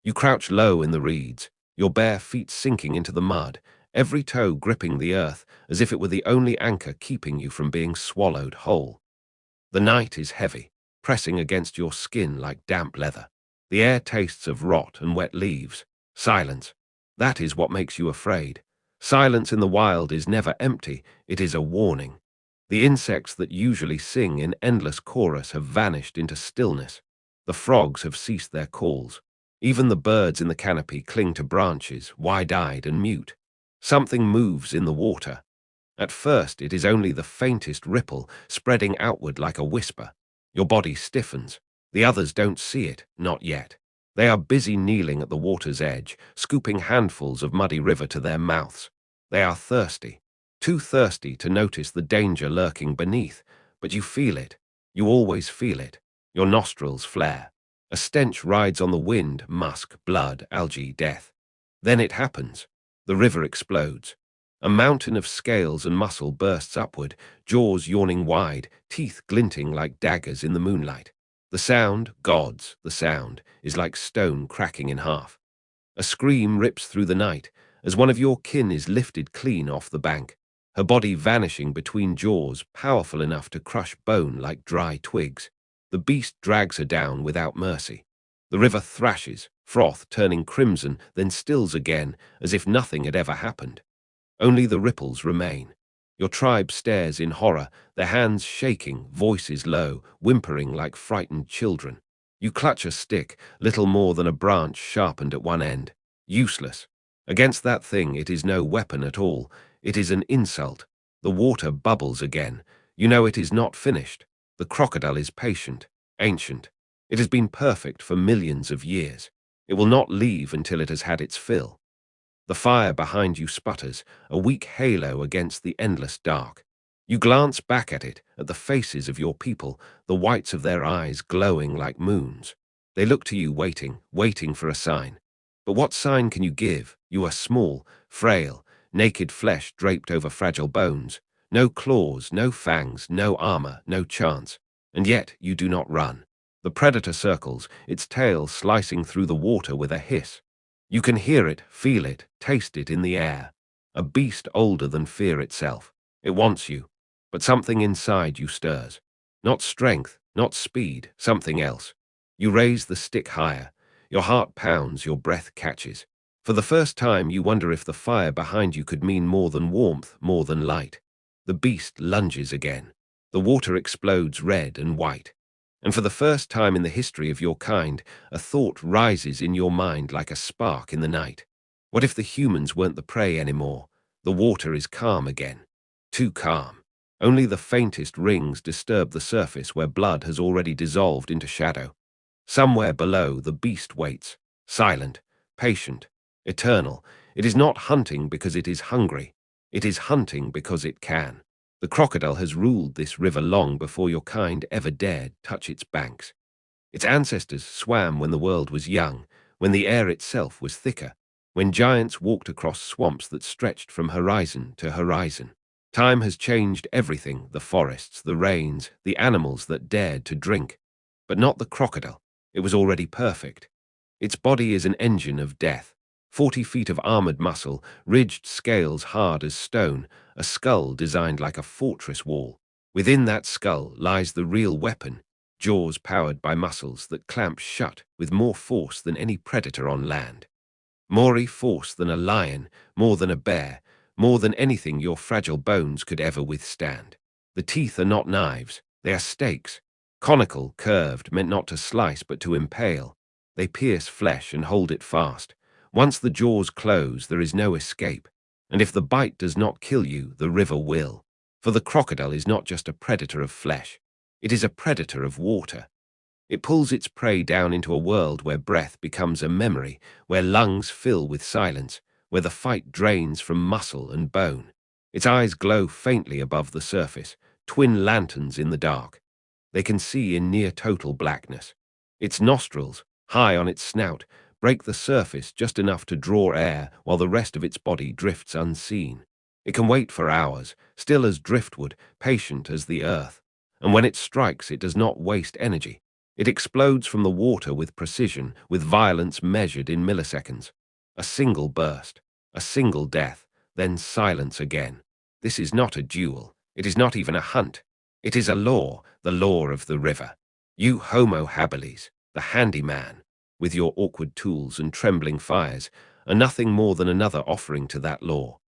You crouch low in the reeds, your bare feet sinking into the mud, every toe gripping the earth as if it were the only anchor keeping you from being swallowed whole. The night is heavy, pressing against your skin like damp leather. The air tastes of rot and wet leaves. Silence. That is what makes you afraid. Silence in the wild is never empty, it is a warning. The insects that usually sing in endless chorus have vanished into stillness. The frogs have ceased their calls. Even the birds in the canopy cling to branches, wide-eyed and mute. Something moves in the water. At first, it is only the faintest ripple, spreading outward like a whisper. Your body stiffens. The others don't see it, not yet. They are busy kneeling at the water's edge, scooping handfuls of muddy river to their mouths. They are thirsty, too thirsty to notice the danger lurking beneath, but you feel it. You always feel it. Your nostrils flare. A stench rides on the wind, musk, blood, algae, death. Then it happens. The river explodes. A mountain of scales and muscle bursts upward, jaws yawning wide, teeth glinting like daggers in the moonlight. The sound, gods, the sound, is like stone cracking in half. A scream rips through the night, as one of your kin is lifted clean off the bank, her body vanishing between jaws, powerful enough to crush bone like dry twigs. The beast drags her down without mercy. The river thrashes, froth turning crimson, then stills again, as if nothing had ever happened. Only the ripples remain. Your tribe stares in horror, their hands shaking, voices low, whimpering like frightened children. You clutch a stick, little more than a branch sharpened at one end. Useless. Against that thing it is no weapon at all. It is an insult. The water bubbles again. You know it is not finished. The crocodile is patient, ancient. It has been perfect for millions of years. It will not leave until it has had its fill. The fire behind you sputters, a weak halo against the endless dark. You glance back at it, at the faces of your people, the whites of their eyes glowing like moons. They look to you waiting for a sign. But what sign can you give? You are small, frail, naked flesh draped over fragile bones. No claws, no fangs, no armor, no chance. And yet you do not run. The predator circles, its tail slicing through the water with a hiss. You can hear it, feel it, taste it in the air. A beast older than fear itself. It wants you, but something inside you stirs. Not strength, not speed, something else. You raise the stick higher. Your heart pounds, your breath catches. For the first time, you wonder if the fire behind you could mean more than warmth, more than light. The beast lunges again. The water explodes red and white. And for the first time in the history of your kind, a thought rises in your mind like a spark in the night. What if the humans weren't the prey anymore? The water is calm again. Too calm. Only the faintest rings disturb the surface where blood has already dissolved into shadow. Somewhere below, the beast waits, silent, patient, eternal. It is not hunting because it is hungry. It is hunting because it can. The crocodile has ruled this river long before your kind ever dared touch its banks. Its ancestors swam when the world was young, when the air itself was thicker, when giants walked across swamps that stretched from horizon to horizon. Time has changed everything, the forests, the rains, the animals that dared to drink. But not the crocodile. It was already perfect. Its body is an engine of death. 40 feet of armored muscle, ridged scales hard as stone, a skull designed like a fortress wall. Within that skull lies the real weapon, jaws powered by muscles that clamp shut with more force than any predator on land. More force than a lion, more than a bear, more than anything your fragile bones could ever withstand. The teeth are not knives, they are stakes. Conical, curved, meant not to slice but to impale. They pierce flesh and hold it fast. Once the jaws close, there is no escape. And if the bite does not kill you, the river will. For the crocodile is not just a predator of flesh. It is a predator of water. It pulls its prey down into a world where breath becomes a memory, where lungs fill with silence, where the fight drains from muscle and bone. Its eyes glow faintly above the surface, twin lanterns in the dark. They can see in near total blackness. Its nostrils, high on its snout, break the surface just enough to draw air while the rest of its body drifts unseen. It can wait for hours, still as driftwood, patient as the earth. And when it strikes, it does not waste energy. It explodes from the water with precision, with violence measured in milliseconds. A single burst, a single death, then silence again. This is not a duel. It is not even a hunt. It is a law, the law of the river. You Homo Habilis, the handyman, with your awkward tools and trembling fires, are nothing more than another offering to that law.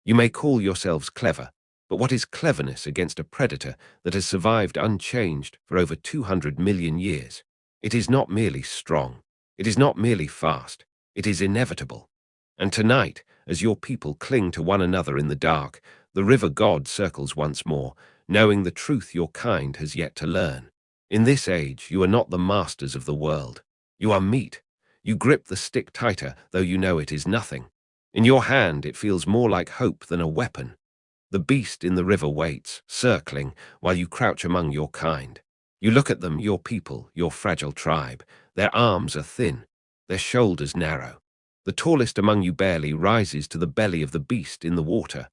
You may call yourselves clever, but what is cleverness against a predator that has survived unchanged for over 200 million years? It is not merely strong. It is not merely fast. It is inevitable. And tonight, as your people cling to one another in the dark, the river god circles once more, knowing the truth your kind has yet to learn. In this age, you are not the masters of the world. You are meat. You grip the stick tighter, though you know it is nothing. In your hand, it feels more like hope than a weapon. The beast in the river waits, circling, while you crouch among your kind. You look at them, your people, your fragile tribe. Their arms are thin, their shoulders narrow. The tallest among you barely rises to the belly of the beast in the water.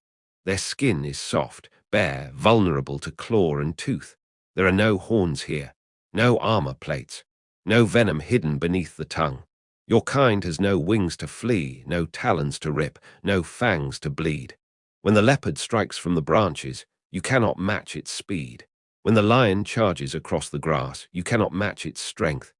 Their skin is soft, bare, vulnerable to claw and tooth. There are no horns here, no armor plates, no venom hidden beneath the tongue. Your kind has no wings to flee, no talons to rip, no fangs to bleed. When the leopard strikes from the branches, you cannot match its speed. When the lion charges across the grass, you cannot match its strength.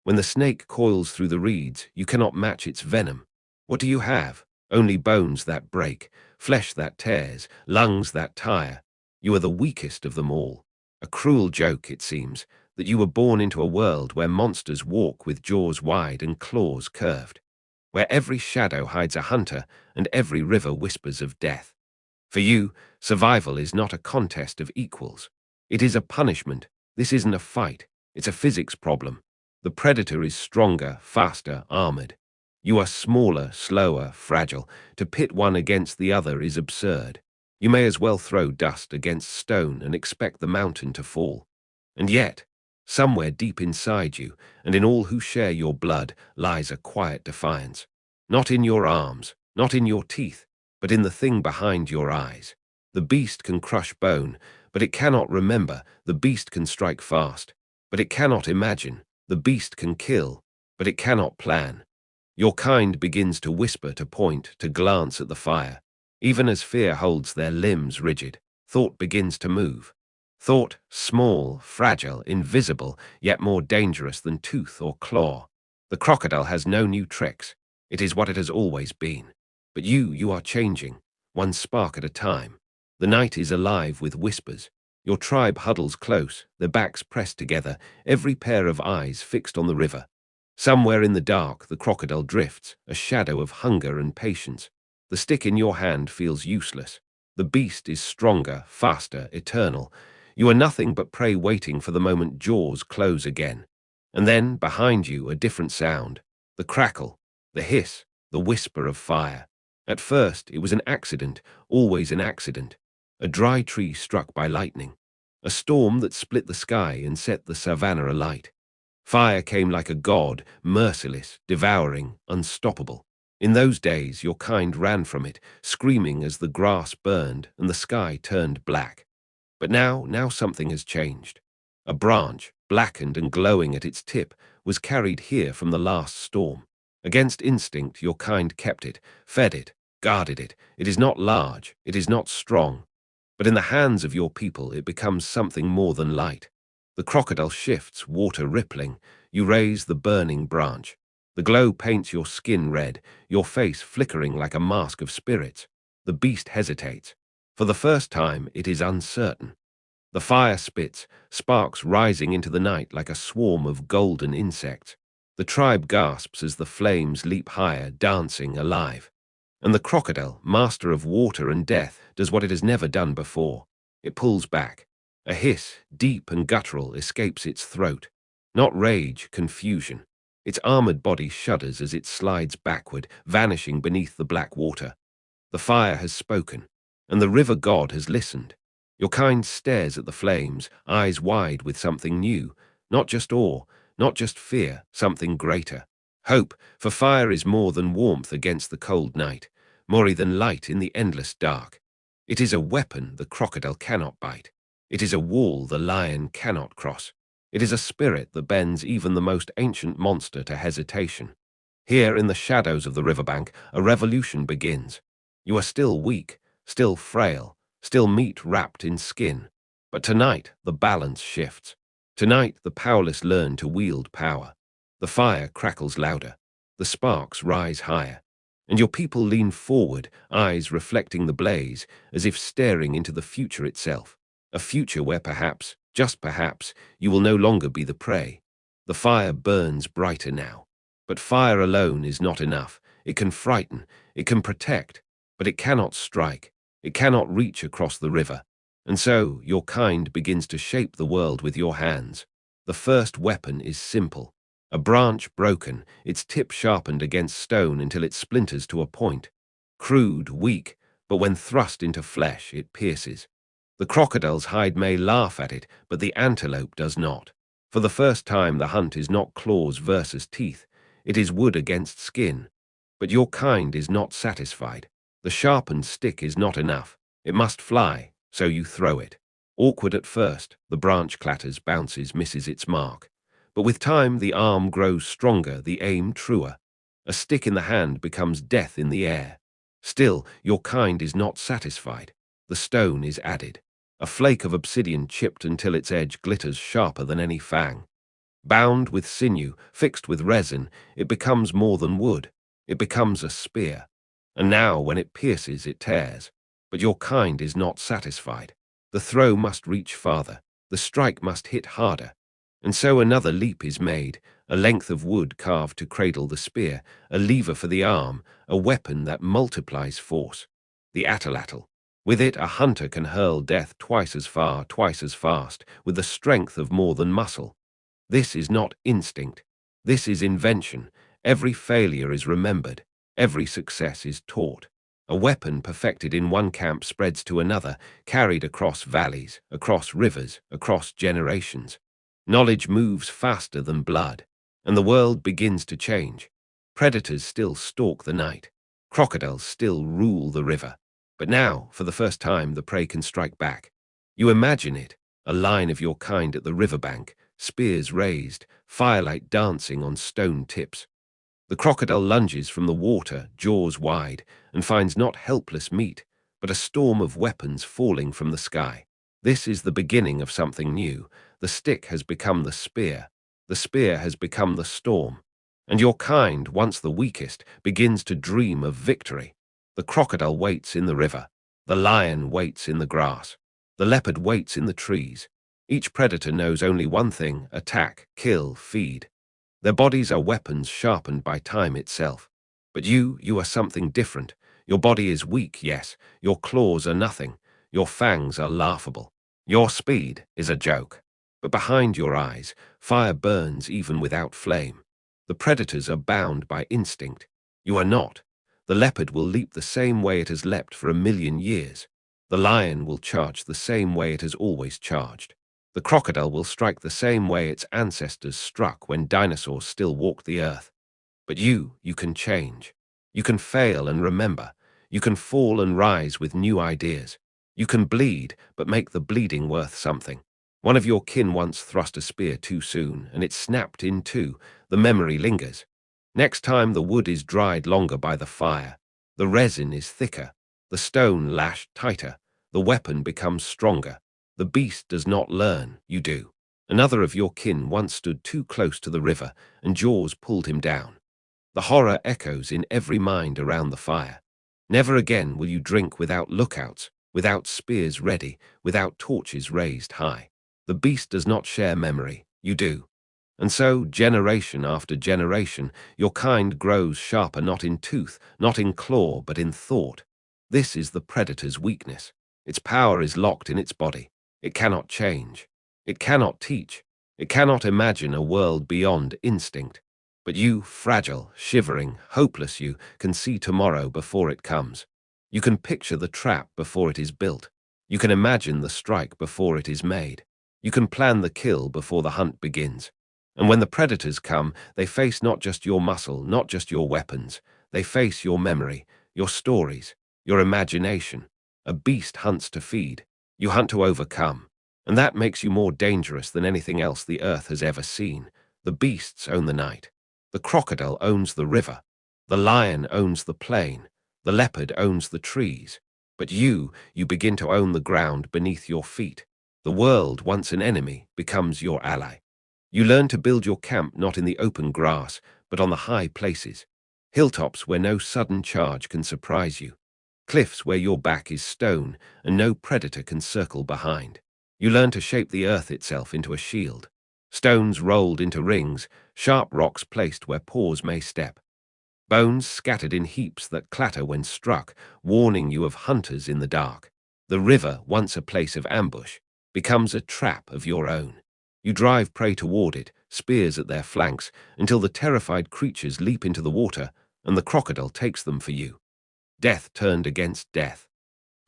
When the snake coils through the reeds, you cannot match its venom. What do you have? Only bones that break, flesh that tears, lungs that tire. You are the weakest of them all. A cruel joke, it seems, that you were born into a world where monsters walk with jaws wide and claws curved, where every shadow hides a hunter and every river whispers of death. For you, survival is not a contest of equals. It is a punishment. This isn't a fight. It's a physics problem. The predator is stronger, faster, armored. You are smaller, slower, fragile. To pit one against the other is absurd. You may as well throw dust against stone and expect the mountain to fall. And yet, somewhere deep inside you, and in all who share your blood, lies a quiet defiance. Not in your arms, not in your teeth, but in the thing behind your eyes. The beast can crush bone, but it cannot remember. The beast can strike fast, but it cannot imagine. The beast can kill, but it cannot plan. Your kind begins to whisper, to point, to glance at the fire. Even as fear holds their limbs rigid, thought begins to move. Thought, small, fragile, invisible, yet more dangerous than tooth or claw. The crocodile has no new tricks. It is what it has always been. But you are changing, one spark at a time. The night is alive with whispers. Your tribe huddles close, their backs pressed together, every pair of eyes fixed on the river. Somewhere in the dark, the crocodile drifts, a shadow of hunger and patience. The stick in your hand feels useless. The beast is stronger, faster, eternal. You are nothing but prey waiting for the moment jaws close again. And then, behind you, a different sound. The crackle, the hiss, the whisper of fire. At first, it was an accident, always an accident. A dry tree struck by lightning. A storm that split the sky and set the savannah alight. Fire came like a god, merciless, devouring, unstoppable. In those days, your kind ran from it, screaming as the grass burned and the sky turned black. But now something has changed. A branch, blackened and glowing at its tip, was carried here from the last storm. Against instinct, your kind kept it, fed it, guarded it. It is not large, it is not strong. But in the hands of your people, it becomes something more than light. The crocodile shifts, water rippling. You raise the burning branch. The glow paints your skin red, your face flickering like a mask of spirits. The beast hesitates. For the first time, it is uncertain. The fire spits, sparks rising into the night like a swarm of golden insects. The tribe gasps as the flames leap higher, dancing, alive. And the crocodile, master of water and death, does what it has never done before. It pulls back. A hiss, deep and guttural, escapes its throat. Not rage, confusion. Its armored body shudders as it slides backward, vanishing beneath the black water. The fire has spoken, and the river god has listened. Your kind stares at the flames, eyes wide with something new. Not just awe, not just fear, something greater. Hope, for fire is more than warmth against the cold night, more than light in the endless dark. It is a weapon the crocodile cannot bite. It is a wall the lion cannot cross. It is a spirit that bends even the most ancient monster to hesitation. Here in the shadows of the riverbank, a revolution begins. You are still weak, still frail, still meat wrapped in skin. But tonight, the balance shifts. Tonight, the powerless learn to wield power. The fire crackles louder. The sparks rise higher. And your people lean forward, eyes reflecting the blaze, as if staring into the future itself. A future where perhaps, just perhaps, you will no longer be the prey. The fire burns brighter now. But fire alone is not enough. It can frighten, it can protect, but it cannot strike. It cannot reach across the river. And so, your kind begins to shape the world with your hands. The first weapon is simple. A branch broken, its tip sharpened against stone until it splinters to a point. Crude, weak, but when thrust into flesh, it pierces. The crocodile's hide may laugh at it, but the antelope does not. For the first time, the hunt is not claws versus teeth. It is wood against skin. But your kind is not satisfied. The sharpened stick is not enough. It must fly, so you throw it. Awkward at first, the branch clatters, bounces, misses its mark. But with time, the arm grows stronger, the aim truer. A stick in the hand becomes death in the air. Still, your kind is not satisfied. The stone is added. A flake of obsidian chipped until its edge glitters sharper than any fang. Bound with sinew, fixed with resin, it becomes more than wood. It becomes a spear. And now, when it pierces, it tears. But your kind is not satisfied. The throw must reach farther. The strike must hit harder. And so another leap is made, a length of wood carved to cradle the spear, a lever for the arm, a weapon that multiplies force. The atlatl. With it, a hunter can hurl death twice as far, twice as fast, with the strength of more than muscle. This is not instinct. This is invention. Every failure is remembered. Every success is taught. A weapon perfected in one camp spreads to another, carried across valleys, across rivers, across generations. Knowledge moves faster than blood, and the world begins to change. Predators still stalk the night. Crocodiles still rule the river. But now, for the first time, the prey can strike back. You imagine it, a line of your kind at the riverbank, spears raised, firelight dancing on stone tips. The crocodile lunges from the water, jaws wide, and finds not helpless meat, but a storm of weapons falling from the sky. This is the beginning of something new. The stick has become the spear. The spear has become the storm. And your kind, once the weakest, begins to dream of victory. The crocodile waits in the river. The lion waits in the grass. The leopard waits in the trees. Each predator knows only one thing: attack, kill, feed. Their bodies are weapons sharpened by time itself. But you are something different. Your body is weak, yes. Your claws are nothing. Your fangs are laughable. Your speed is a joke. But behind your eyes, fire burns even without flame. The predators are bound by instinct. You are not. The leopard will leap the same way it has leapt for 1,000,000 years. The lion will charge the same way it has always charged. The crocodile will strike the same way its ancestors struck when dinosaurs still walked the earth. But you can change. You can fail and remember. You can fall and rise with new ideas. You can bleed, but make the bleeding worth something. One of your kin once thrust a spear too soon, and it snapped in two. The memory lingers. Next time the wood is dried longer by the fire. The resin is thicker. The stone lashed tighter. The weapon becomes stronger. The beast does not learn, you do. Another of your kin once stood too close to the river, and jaws pulled him down. The horror echoes in every mind around the fire. Never again will you drink without lookouts, without spears ready, without torches raised high. The beast does not share memory, you do. And so, generation after generation, your kind grows sharper not in tooth, not in claw, but in thought. This is the predator's weakness. Its power is locked in its body. It cannot change. It cannot teach. It cannot imagine a world beyond instinct. But you, fragile, shivering, hopeless you, can see tomorrow before it comes. You can picture the trap before it is built. You can imagine the strike before it is made. You can plan the kill before the hunt begins. And when the predators come, they face not just your muscle, not just your weapons. They face your memory, your stories, your imagination. A beast hunts to feed. You hunt to overcome. And that makes you more dangerous than anything else the earth has ever seen. The beasts own the night. The crocodile owns the river. The lion owns the plain. The leopard owns the trees. But you begin to own the ground beneath your feet. The world, once an enemy, becomes your ally. You learn to build your camp not in the open grass, but on the high places. Hilltops where no sudden charge can surprise you. Cliffs where your back is stone and no predator can circle behind. You learn to shape the earth itself into a shield. Stones rolled into rings, sharp rocks placed where paws may step. Bones scattered in heaps that clatter when struck, warning you of hunters in the dark. The river, once a place of ambush, becomes a trap of your own. You drive prey toward it, spears at their flanks, until the terrified creatures leap into the water and the crocodile takes them for you. Death turned against death.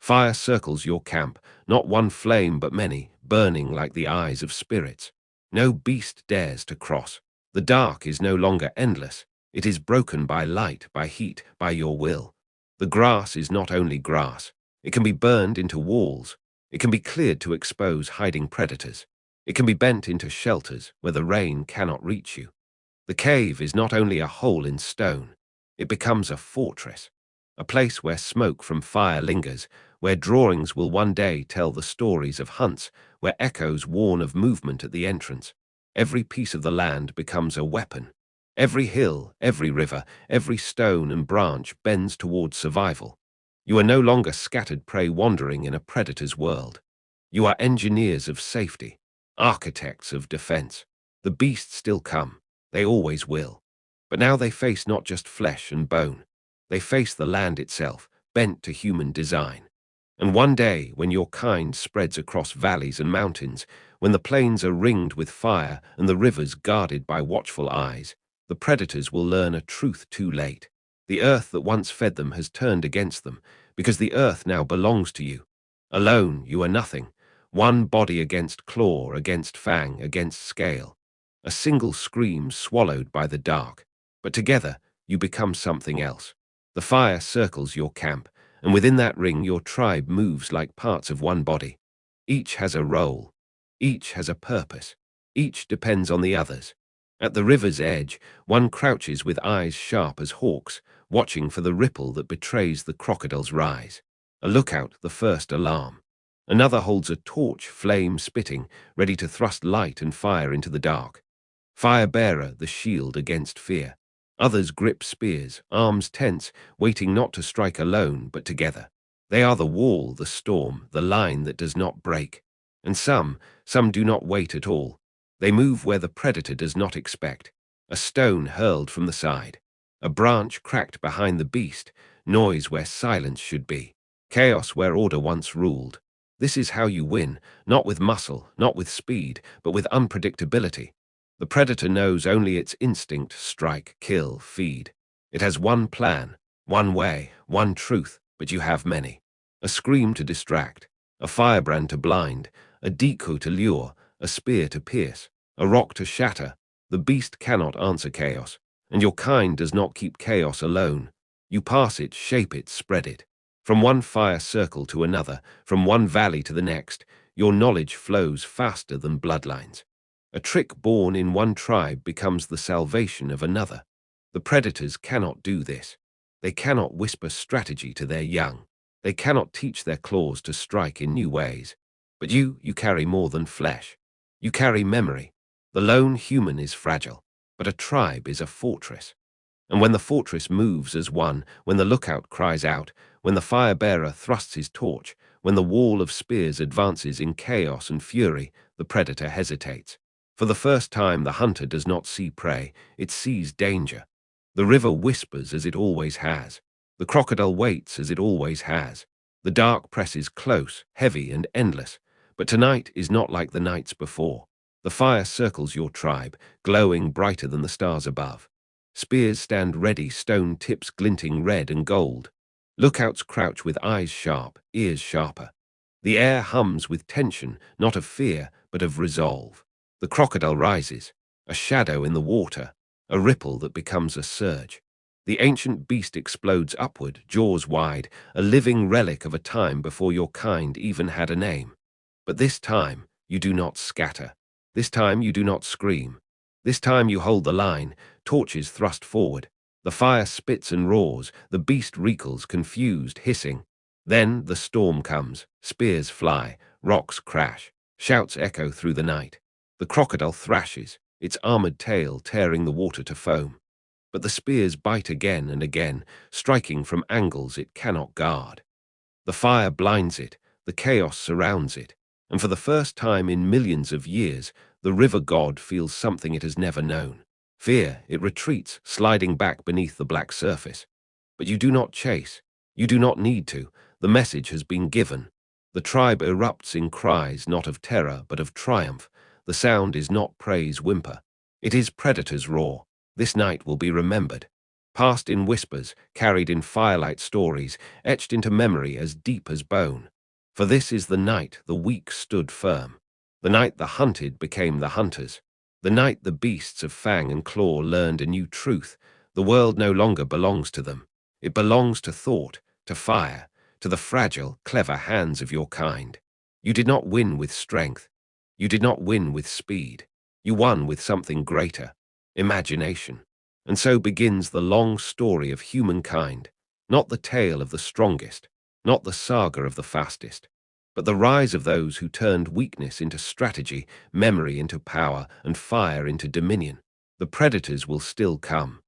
Fire circles your camp, not one flame but many, burning like the eyes of spirits. No beast dares to cross. The dark is no longer endless. It is broken by light, by heat, by your will. The grass is not only grass. It can be burned into walls. It can be cleared to expose hiding predators. It can be bent into shelters where the rain cannot reach you. The cave is not only a hole in stone. It becomes a fortress, a place where smoke from fire lingers, where drawings will one day tell the stories of hunts, where echoes warn of movement at the entrance. Every piece of the land becomes a weapon. Every hill, every river, every stone and branch bends towards survival. You are no longer scattered prey wandering in a predator's world. You are engineers of safety, architects of defense. The beasts still come. They always will. But now they face not just flesh and bone. They face the land itself, bent to human design. And one day, when your kind spreads across valleys and mountains, when the plains are ringed with fire and the rivers guarded by watchful eyes, the predators will learn a truth too late. The earth that once fed them has turned against them, because the earth now belongs to you. Alone, you are nothing. One body against claw, against fang, against scale. A single scream swallowed by the dark. But together, you become something else. The fire circles your camp, and within that ring your tribe moves like parts of one body. Each has a role. Each has a purpose. Each depends on the others. At the river's edge, one crouches with eyes sharp as hawks, watching for the ripple that betrays the crocodile's rise. A lookout, the first alarm. Another holds a torch, flame spitting, ready to thrust light and fire into the dark. Fire-bearer, the shield against fear. Others grip spears, arms tense, waiting not to strike alone, but together. They are the wall, the storm, the line that does not break. And some do not wait at all. They move where the predator does not expect. A stone hurled from the side. A branch cracked behind the beast, noise where silence should be. Chaos where order once ruled. This is how you win, not with muscle, not with speed, but with unpredictability. The predator knows only its instinct: strike, kill, feed. It has one plan, one way, one truth, but you have many. A scream to distract, a firebrand to blind, a decoy to lure, a spear to pierce, a rock to shatter. The beast cannot answer chaos, and your kind does not keep chaos alone. You pass it, shape it, spread it. From one fire circle to another, from one valley to the next, your knowledge flows faster than bloodlines. A trick born in one tribe becomes the salvation of another. The predators cannot do this. They cannot whisper strategy to their young. They cannot teach their claws to strike in new ways. But you carry more than flesh. You carry memory. The lone human is fragile, but a tribe is a fortress. And when the fortress moves as one, when the lookout cries out, when the fire-bearer thrusts his torch, when the wall of spears advances in chaos and fury, the predator hesitates. For the first time, the hunter does not see prey, it sees danger. The river whispers as it always has. The crocodile waits as it always has. The dark presses close, heavy and endless. But tonight is not like the nights before. The fire circles your tribe, glowing brighter than the stars above. Spears stand ready, stone tips glinting red and gold. Lookouts crouch with eyes sharp, ears sharper. The air hums with tension, not of fear, but of resolve. The crocodile rises, a shadow in the water, a ripple that becomes a surge. The ancient beast explodes upward, jaws wide, a living relic of a time before your kind even had a name. But this time, you do not scatter. This time you do not scream. This time you hold the line, torches thrust forward. The fire spits and roars, the beast recoils, confused, hissing. Then the storm comes, spears fly, rocks crash, shouts echo through the night. The crocodile thrashes, its armored tail tearing the water to foam. But the spears bite again and again, striking from angles it cannot guard. The fire blinds it, the chaos surrounds it, and for the first time in millions of years, the river god feels something it has never known. Fear, it retreats, sliding back beneath the black surface. But you do not chase. You do not need to. The message has been given. The tribe erupts in cries not of terror but of triumph. The sound is not prey's whimper. It is predator's roar. This night will be remembered. Passed in whispers, carried in firelight stories, etched into memory as deep as bone. For this is the night the weak stood firm. The night the hunted became the hunters. The night the beasts of fang and claw learned a new truth. The world no longer belongs to them. It belongs to thought, to fire, to the fragile, clever hands of your kind. You did not win with strength. You did not win with speed. You won with something greater, imagination. And so begins the long story of humankind, not the tale of the strongest, not the saga of the fastest, but the rise of those who turned weakness into strategy, memory into power, and fire into dominion. The predators will still come.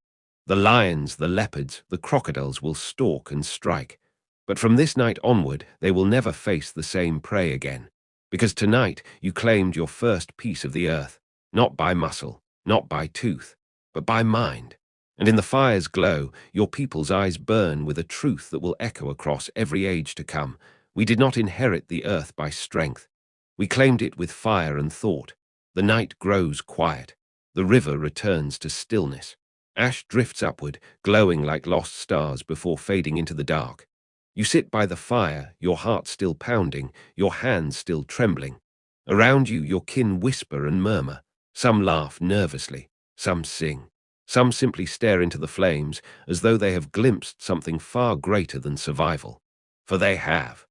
The lions, the leopards, the crocodiles will stalk and strike. But from this night onward, they will never face the same prey again. Because tonight you claimed your first piece of the earth, not by muscle, not by tooth, but by mind. And in the fire's glow, your people's eyes burn with a truth that will echo across every age to come. We did not inherit the earth by strength. We claimed it with fire and thought. The night grows quiet. The river returns to stillness. Ash drifts upward, glowing like lost stars before fading into the dark. You sit by the fire, your heart still pounding, your hands still trembling. Around you, your kin whisper and murmur. Some laugh nervously, some sing. Some simply stare into the flames as though they have glimpsed something far greater than survival. For they have.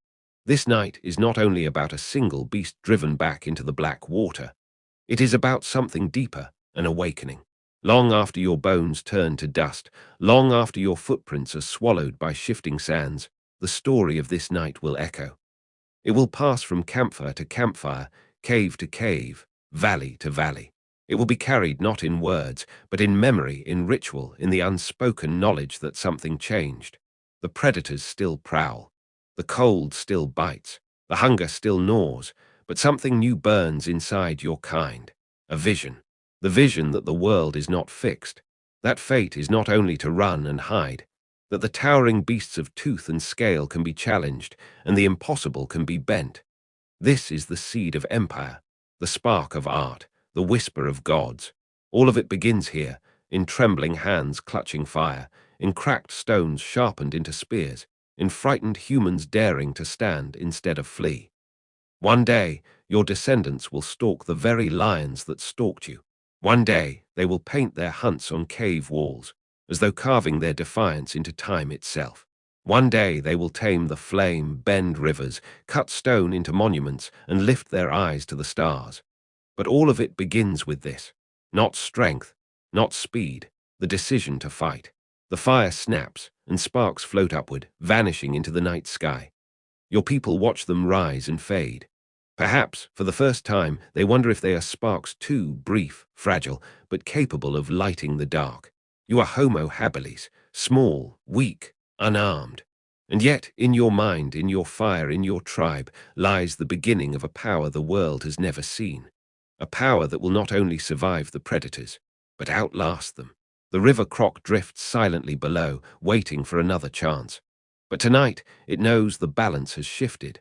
This night is not only about a single beast driven back into the black water. It is about something deeper, an awakening. Long after your bones turn to dust, long after your footprints are swallowed by shifting sands, the story of this night will echo. It will pass from campfire to campfire, cave to cave, valley to valley. It will be carried not in words, but in memory, in ritual, in the unspoken knowledge that something changed. The predators still prowl. The cold still bites. The hunger still gnaws. But something new burns inside your kind. A vision. The vision that the world is not fixed. That fate is not only to run and hide. That the towering beasts of tooth and scale can be challenged, and the impossible can be bent. This is the seed of empire, the spark of art, the whisper of gods. All of it begins here, in trembling hands clutching fire, in cracked stones sharpened into spears, in frightened humans daring to stand instead of flee. One day, your descendants will stalk the very lions that stalked you. One day, they will paint their hunts on cave walls, as though carving their defiance into time itself. One day, they will tame the flame, bend rivers, cut stone into monuments, and lift their eyes to the stars. But all of it begins with this. Not strength, not speed, the decision to fight. The fire snaps, and sparks float upward, vanishing into the night sky. Your people watch them rise and fade. Perhaps, for the first time, they wonder if they are sparks too brief, fragile, but capable of lighting the dark. You are Homo Habilis, small, weak, unarmed. And yet, in your mind, in your fire, in your tribe, lies the beginning of a power the world has never seen. A power that will not only survive the predators, but outlast them. The river croc drifts silently below, waiting for another chance. But tonight, it knows the balance has shifted.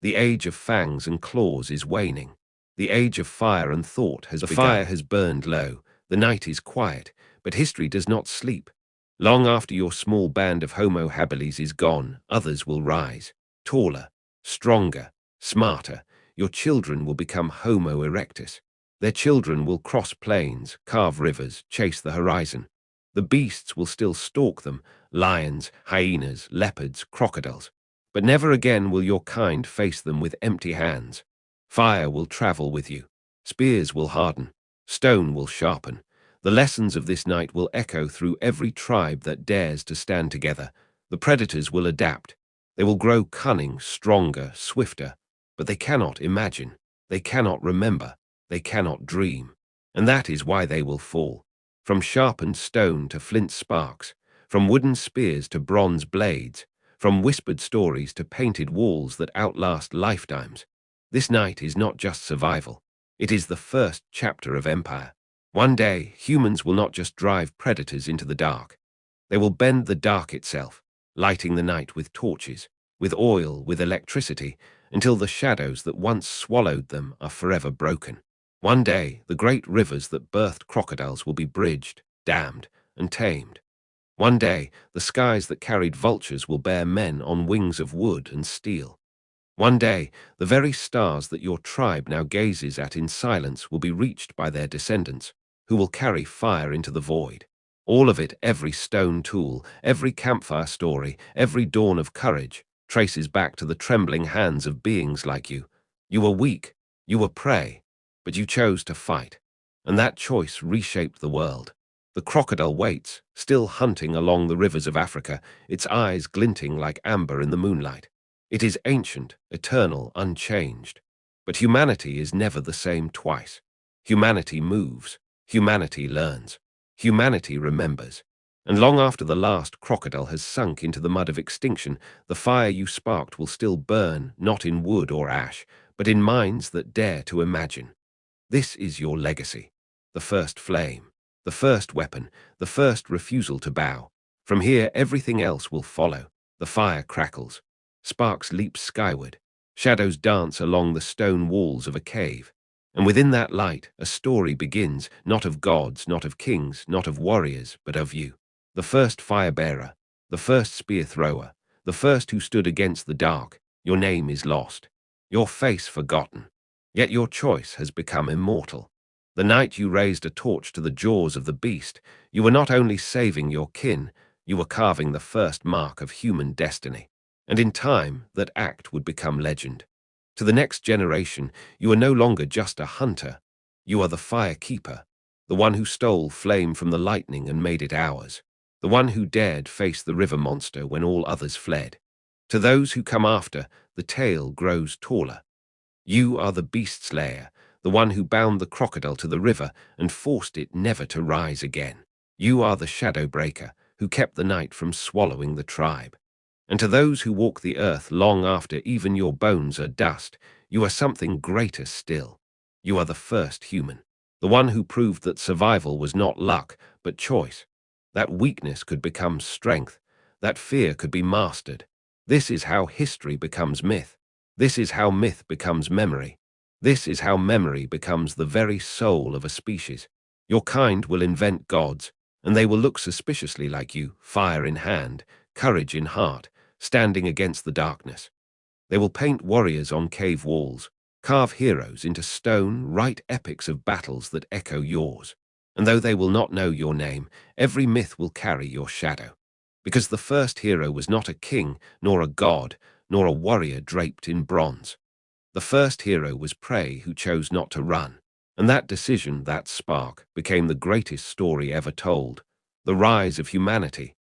The age of fangs and claws is waning. The age of fire and thought has begun. The fire has burned low. The night is quiet, but history does not sleep. Long after your small band of Homo Habilis is gone, others will rise. Taller, stronger, smarter. Your children will become Homo erectus. Their children will cross plains, carve rivers, chase the horizon. The beasts will still stalk them, lions, hyenas, leopards, crocodiles. But never again will your kind face them with empty hands. Fire will travel with you. Spears will harden. Stone will sharpen. The lessons of this night will echo through every tribe that dares to stand together. The predators will adapt. They will grow cunning, stronger, swifter. But they cannot imagine. They cannot remember. They cannot dream. And that is why they will fall. From sharpened stone to flint sparks. From wooden spears to bronze blades. From whispered stories to painted walls that outlast lifetimes. This night is not just survival. It is the first chapter of empire. One day, humans will not just drive predators into the dark. They will bend the dark itself, lighting the night with torches, with oil, with electricity, until the shadows that once swallowed them are forever broken. One day, the great rivers that birthed crocodiles will be bridged, dammed, and tamed. One day, the skies that carried vultures will bear men on wings of wood and steel. One day, the very stars that your tribe now gazes at in silence will be reached by their descendants, who will carry fire into the void. All of it, every stone tool, every campfire story, every dawn of courage, traces back to the trembling hands of beings like you. You were weak, you were prey, but you chose to fight, and that choice reshaped the world. The crocodile waits, still hunting along the rivers of Africa, its eyes glinting like amber in the moonlight. It is ancient, eternal, unchanged. But humanity is never the same twice. Humanity moves. Humanity learns. Humanity remembers. And long after the last crocodile has sunk into the mud of extinction, the fire you sparked will still burn, not in wood or ash, but in minds that dare to imagine. This is your legacy. The first flame. The first weapon. The first refusal to bow. From here, everything else will follow. The fire crackles. Sparks leap skyward. Shadows dance along the stone walls of a cave. And within that light, a story begins, not of gods, not of kings, not of warriors, but of you. The first fire-bearer, the first spear-thrower, the first who stood against the dark. Your name is lost, your face forgotten. Yet your choice has become immortal. The night you raised a torch to the jaws of the beast, you were not only saving your kin, you were carving the first mark of human destiny. And in time, that act would become legend. To the next generation, you are no longer just a hunter. You are the fire keeper, the one who stole flame from the lightning and made it ours, the one who dared face the river monster when all others fled. To those who come after, the tale grows taller. You are the beast slayer, the one who bound the crocodile to the river and forced it never to rise again. You are the shadow breaker, who kept the night from swallowing the tribe. And to those who walk the earth long after even your bones are dust, you are something greater still. You are the first human, the one who proved that survival was not luck, but choice. That weakness could become strength, that fear could be mastered. This is how history becomes myth. This is how myth becomes memory. This is how memory becomes the very soul of a species. Your kind will invent gods, and they will look suspiciously like you, fire in hand, courage in heart, standing against the darkness. They will paint warriors on cave walls, carve heroes into stone, write epics of battles that echo yours. And though they will not know your name, every myth will carry your shadow. Because the first hero was not a king, nor a god, nor a warrior draped in bronze. The first hero was prey who chose not to run. And that decision, that spark, became the greatest story ever told. The rise of humanity.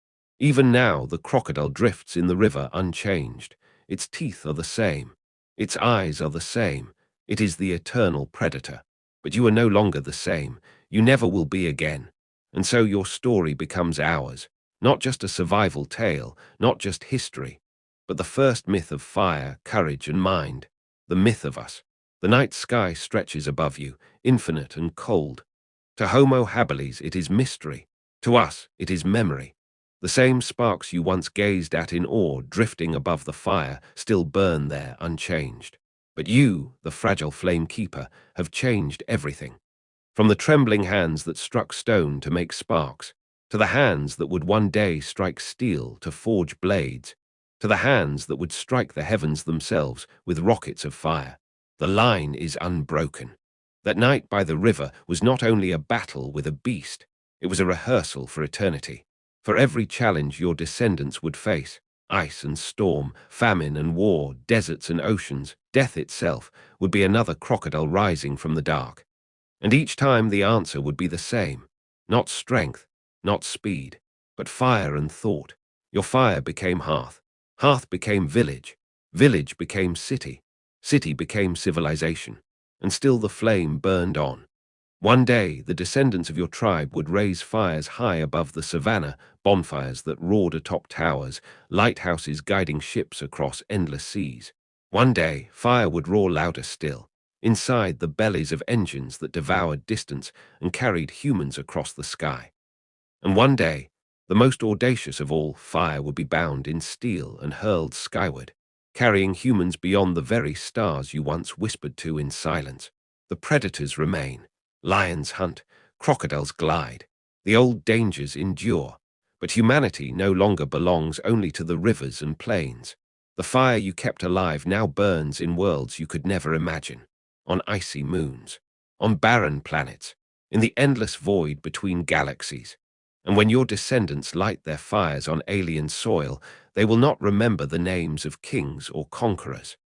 Even now, the crocodile drifts in the river unchanged. Its teeth are the same. Its eyes are the same. It is the eternal predator. But you are no longer the same. You never will be again. And so your story becomes ours. Not just a survival tale, not just history, but the first myth of fire, courage, and mind. The myth of us. The night sky stretches above you, infinite and cold. To Homo Habilis, it is mystery. To us, it is memory. The same sparks you once gazed at in awe, drifting above the fire, still burn there unchanged. But you, the fragile flame keeper, have changed everything. From the trembling hands that struck stone to make sparks, to the hands that would one day strike steel to forge blades, to the hands that would strike the heavens themselves with rockets of fire. The line is unbroken. That night by the river was not only a battle with a beast, it was a rehearsal for eternity. For every challenge your descendants would face, Ice and storm, famine and war, deserts and oceans, death itself would be another crocodile rising from the dark. And each time the answer would be the same. Not strength, not speed, but fire and thought. Your fire became hearth. Hearth became village. Village became city. City became civilization. And still the flame burned on. One day, the descendants of your tribe would raise fires high above the savannah, bonfires that roared atop towers, lighthouses guiding ships across endless seas. One day, fire would roar louder still, inside the bellies of engines that devoured distance and carried humans across the sky. And one day, the most audacious of all, fire would be bound in steel and hurled skyward, carrying humans beyond the very stars you once whispered to in silence. The predators remain. Lions hunt, crocodiles glide. The old dangers endure. But humanity no longer belongs only to the rivers and plains. The fire you kept alive now burns in worlds you could never imagine, on icy moons, on barren planets, in the endless void between galaxies. And when your descendants light their fires on alien soil, they will not remember the names of kings or conquerors.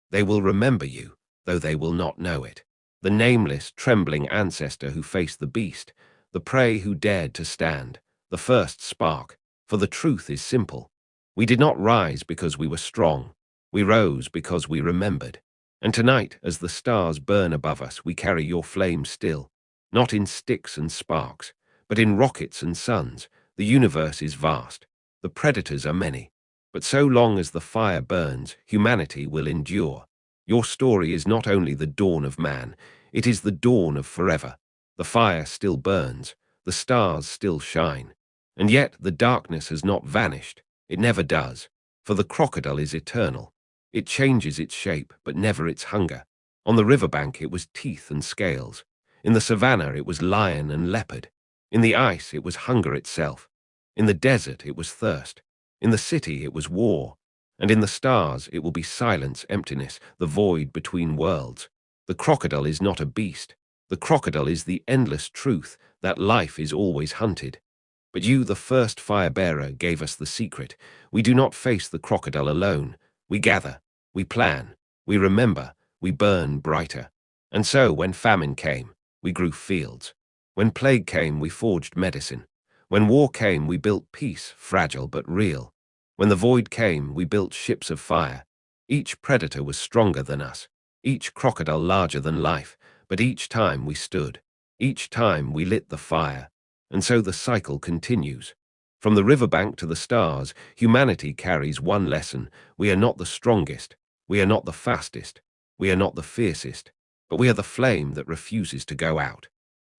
They will remember you, though they will not know it. The nameless, trembling ancestor who faced the beast, the prey who dared to stand, the first spark. For the truth is simple. We did not rise because we were strong. We rose because we remembered. And tonight, as the stars burn above us, we carry your flame still, not in sticks and sparks, but in rockets and suns. The universe is vast. The predators are many. But so long as the fire burns, humanity will endure. Your story is not only the dawn of man, it is the dawn of forever. The fire still burns, the stars still shine. And yet the darkness has not vanished. It never does. For the crocodile is eternal. It changes its shape, but never its hunger. On the riverbank it was teeth and scales. In the savannah it was lion and leopard. In the ice it was hunger itself. In the desert it was thirst. In the city it was war. And in the stars it will be silence, emptiness, the void between worlds. The crocodile is not a beast. The crocodile is the endless truth that life is always hunted. But you, the first fire-bearer, gave us the secret. We do not face the crocodile alone. We gather, we plan, we remember, we burn brighter. And so, when famine came, we grew fields. When plague came, we forged medicine. When war came, we built peace, fragile but real. When the void came, we built ships of fire. Each predator was stronger than us, each crocodile larger than life, but each time we stood. Each time we lit the fire. And so the cycle continues. From the riverbank to the stars, humanity carries one lesson. We are not the strongest. We are not the fastest. We are not the fiercest. But we are the flame that refuses to go out.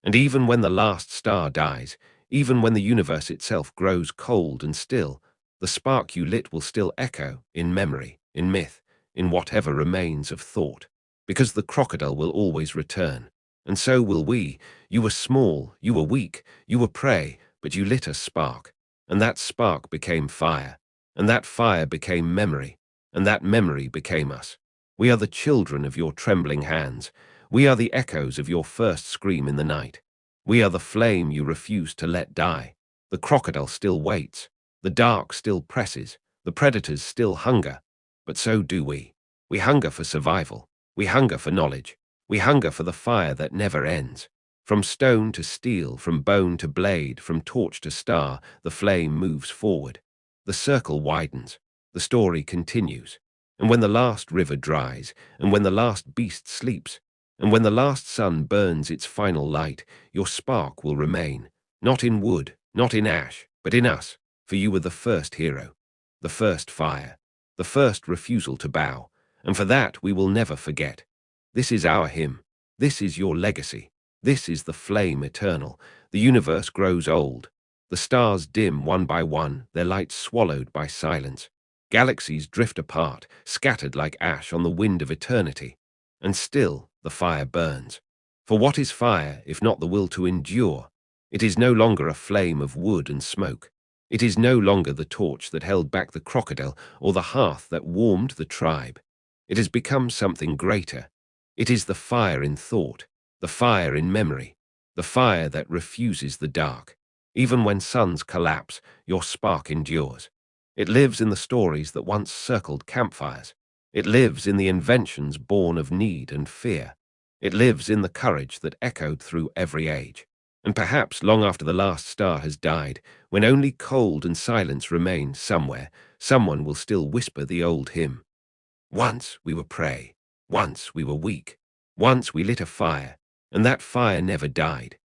And even when the last star dies, even when the universe itself grows cold and still, the spark you lit will still echo in memory, in myth, in whatever remains of thought. Because the crocodile will always return. And so will we. You were small, you were weak, you were prey, but you lit a spark. And that spark became fire. And that fire became memory. And that memory became us. We are the children of your trembling hands. We are the echoes of your first scream in the night. We are the flame you refused to let die. The crocodile still waits. The dark still presses. The predators still hunger. But so do we. We hunger for survival. We hunger for knowledge. We hunger for the fire that never ends. From stone to steel, from bone to blade, from torch to star, the flame moves forward. The circle widens. The story continues. And when the last river dries, and when the last beast sleeps, and when the last sun burns its final light, your spark will remain, not in wood, not in ash, but in us, for you were the first hero, the first fire, the first refusal to bow, and for that we will never forget. This is our hymn. This is your legacy. This is the flame eternal. The universe grows old. The stars dim one by one, their lights swallowed by silence. Galaxies drift apart, scattered like ash on the wind of eternity. And still the fire burns. For what is fire if not the will to endure? It is no longer a flame of wood and smoke. It is no longer the torch that held back the crocodile or the hearth that warmed the tribe. It has become something greater. It is the fire in thought, the fire in memory, the fire that refuses the dark. Even when suns collapse, your spark endures. It lives in the stories that once circled campfires. It lives in the inventions born of need and fear. It lives in the courage that echoed through every age. And perhaps long after the last star has died, when only cold and silence remain somewhere, someone will still whisper the old hymn. Once we were prey. Once we were weak. Once we lit a fire, and that fire never died.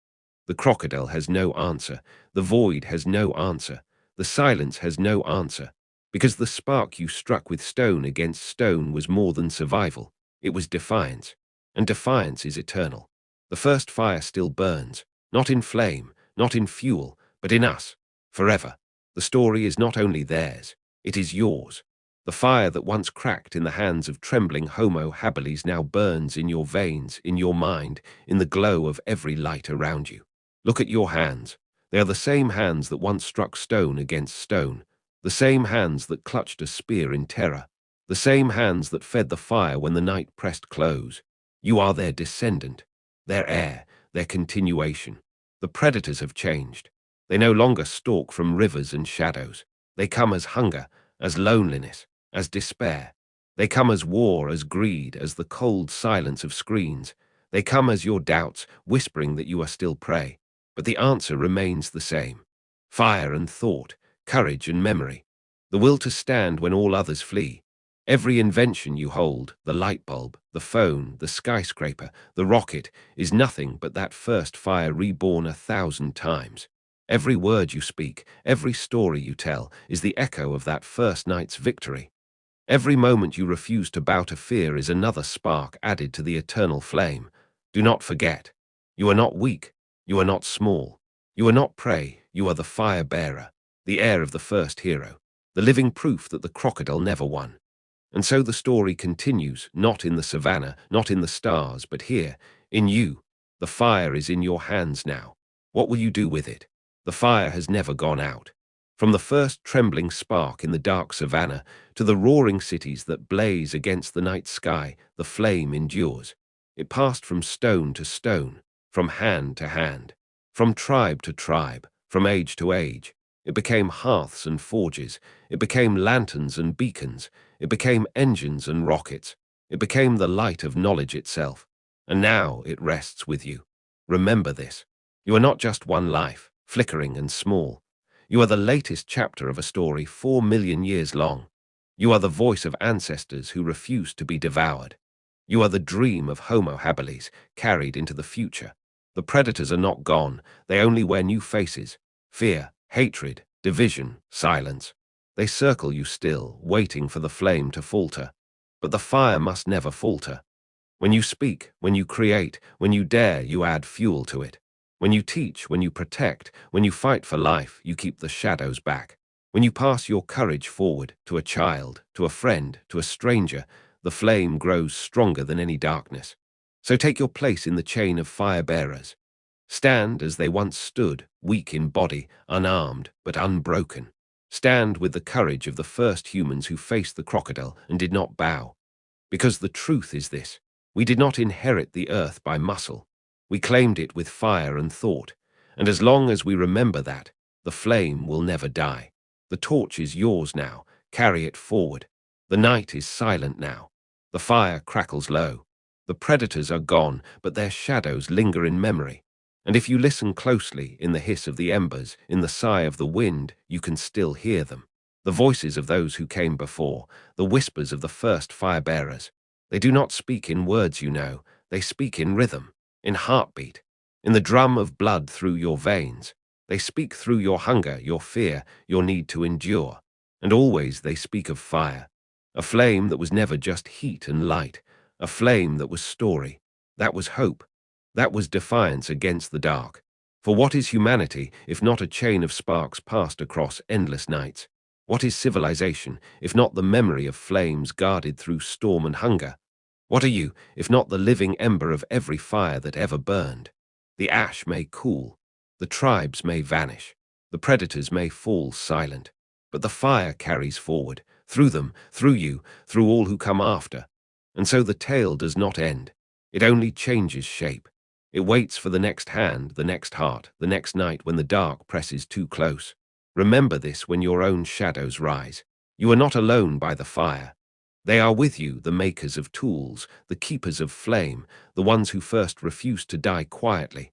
The crocodile has no answer. The void has no answer. The silence has no answer. Because the spark you struck with stone against stone was more than survival. It was defiance. And defiance is eternal. The first fire still burns, not in flame, not in fuel, but in us, forever. The story is not only theirs, it is yours. The fire that once cracked in the hands of trembling Homo Habilis now burns in your veins, in your mind, in the glow of every light around you. Look at your hands. They are the same hands that once struck stone against stone, the same hands that clutched a spear in terror, the same hands that fed the fire when the night pressed close. You are their descendant, their heir, their continuation. The predators have changed. They no longer stalk from rivers and shadows. They come as hunger, as loneliness, as despair. They come as war, as greed, as the cold silence of screens. They come as your doubts, whispering that you are still prey. But the answer remains the same. Fire and thought, courage and memory. The will to stand when all others flee. Every invention you hold, the light bulb, the phone, the skyscraper, the rocket, is nothing but that first fire reborn 1,000 times. Every word you speak, every story you tell, is the echo of that first night's victory. Every moment you refuse to bow to fear is another spark added to the eternal flame. Do not forget. You are not weak. You are not small. You are not prey. You are the fire bearer, the heir of the first hero, the living proof that the crocodile never won. And so the story continues, not in the savannah, not in the stars, but here, in you. The fire is in your hands now. What will you do with it? The fire has never gone out. From the first trembling spark in the dark savannah to the roaring cities that blaze against the night sky, the flame endures. It passed from stone to stone, from hand to hand, from tribe to tribe, from age to age. It became hearths and forges. It became lanterns and beacons. It became engines and rockets. It became the light of knowledge itself. And now it rests with you. Remember this. You are not just one life, flickering and small. You are the latest chapter of a story 4 million years long. You are the voice of ancestors who refused to be devoured. You are the dream of Homo habilis, carried into the future. The predators are not gone. They only wear new faces. Fear, hatred, division, silence. They circle you still, waiting for the flame to falter. But the fire must never falter. When you speak, when you create, when you dare, you add fuel to it. When you teach, when you protect, when you fight for life, you keep the shadows back. When you pass your courage forward, to a child, to a friend, to a stranger, the flame grows stronger than any darkness. So take your place in the chain of fire bearers. Stand as they once stood, weak in body, unarmed, but unbroken. Stand with the courage of the first humans who faced the crocodile and did not bow. Because the truth is this: we did not inherit the earth by muscle. We claimed it with fire and thought, and as long as we remember that, the flame will never die. The torch is yours now. Carry it forward. The night is silent now. The fire crackles low. The predators are gone, but their shadows linger in memory. And if you listen closely, in the hiss of the embers, in the sigh of the wind, you can still hear them. The voices of those who came before, the whispers of the first fire-bearers. They do not speak in words, you know. They speak in rhythm, in heartbeat, in the drum of blood through your veins. They speak through your hunger, your fear, your need to endure. And always they speak of fire. A flame that was never just heat and light. A flame that was story. That was hope. That was defiance against the dark. For what is humanity if not a chain of sparks passed across endless nights? What is civilization if not the memory of flames guarded through storm and hunger? What are you if not the living ember of every fire that ever burned? The ash may cool, the tribes may vanish, the predators may fall silent, but the fire carries forward, through them, through you, through all who come after. And so the tale does not end. It only changes shape. It waits for the next hand, the next heart, the next night when the dark presses too close. Remember this when your own shadows rise. You are not alone by the fire. They are with you, the makers of tools, the keepers of flame, the ones who first refused to die quietly.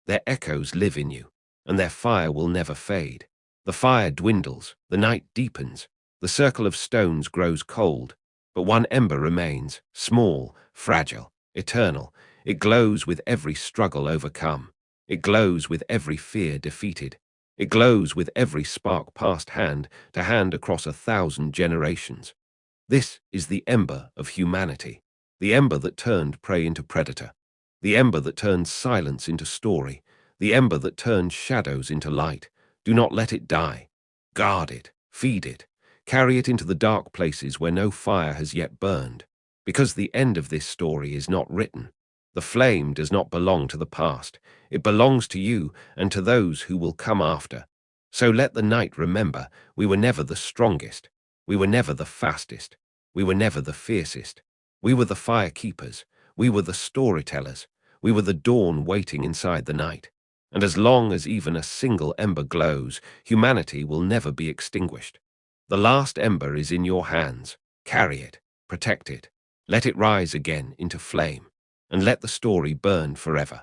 Their echoes live in you, and their fire will never fade. The fire dwindles, the night deepens, the circle of stones grows cold, but one ember remains, small, fragile, eternal. It glows with every struggle overcome. It glows with every fear defeated. It glows with every spark passed hand to hand across 1,000 generations. This is the ember of humanity, the ember that turned prey into predator, the ember that turned silence into story, the ember that turned shadows into light. Do not let it die. Guard it, feed it, carry it into the dark places where no fire has yet burned, because the end of this story is not written. The flame does not belong to the past. It belongs to you and to those who will come after. So let the night remember, we were never the strongest. We were never the fastest. We were never the fiercest. We were the fire keepers. We were the storytellers. We were the dawn waiting inside the night. And as long as even a single ember glows, humanity will never be extinguished. The last ember is in your hands. Carry it. Protect it. Let it rise again into flame. And let the story burn forever.